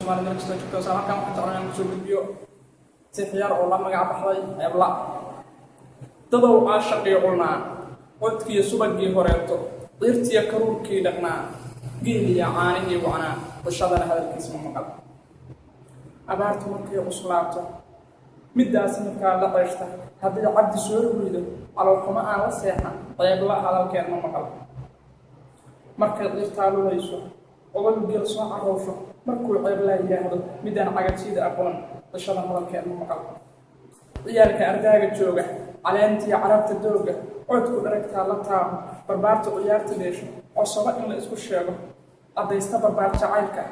Soomaaliya meel kasta joogto halkan waxaan jeclaan inaan kusoo gudbiyo si khiyaar oo la magac baxday ceebla dadow caashaqii qulnaa codkii subagii horeeto dhirtiya karuurkii dhaqnaa geeliya caanihii wacnaa bulshadana hadalkiisa ma maqal abaartu markay cuslaato middaas markaa la qeeshta haddii cabdi soo rido calowxumo aan la seexan ceebla hadalkeed ma maqal markay dhirtaa lulayso ogal geel soo carowsho markuu ceebla yidhaahdo midaan cagajida aqoon bulshada hadalkeed ma maqal ciyaalka ardaaga jooga caleentii carabta dooga codku dharagtaa la taabo barbaarta ciyaarta dheesho cosabo in la isku sheego caddaysta barbaar jacaylka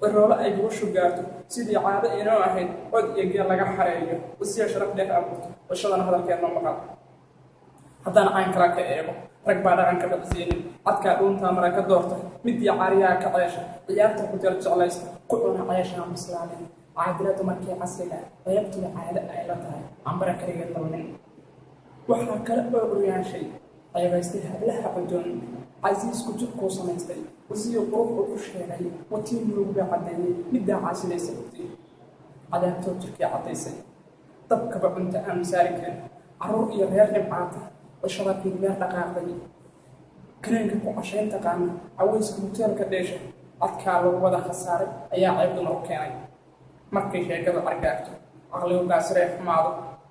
ciroolo ay gubashu gaarto sidii caado inoo ahayd cod iyo geel laga xareeyo wasiya sharaf dheer abuurto bulshadana hadalkeed ma maqal haddaan cayn kala ka eego rag baa dhaqan ka baqsiinin cadkaa dhuuntaa mara ka doorta midii caariyaha ka ceesha ciyaarta ku jar jeclaysta ku cuna ceeshaan bislaanin caadila dumarkii casriga qaybtii caado ay la tahay cambara kaliga dalmin waxaa kale oo uryaashay qaybaystay hablaha cudoon casiisku jidkuu samaystay wasiyo qurux uu ku sheegay watii mulugbaa caddeeyey middaa caasinaysa ogtay cadaabtoo jirkii caddaysay dabkaba cunta aan masaari karin carruur iyo reer dhibcaata bulshada fiidmeer dhaqaaqday kareenka ku cashayn taqaana caweyska hoteelka dheesha cadkaa lagu wada khasaaray ayaa ceebduna u keenay markay sheekadu argaagto caqligu gaasiree xumaado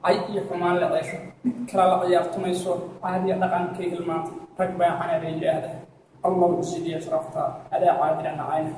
ay iyo xumaan la ceesho mid kale la ciyaartumayso caadiya dhaqankay hilmaantay rag baa canaday yidhaahda allahu isidiya sharaftaa adaa caadila nacayna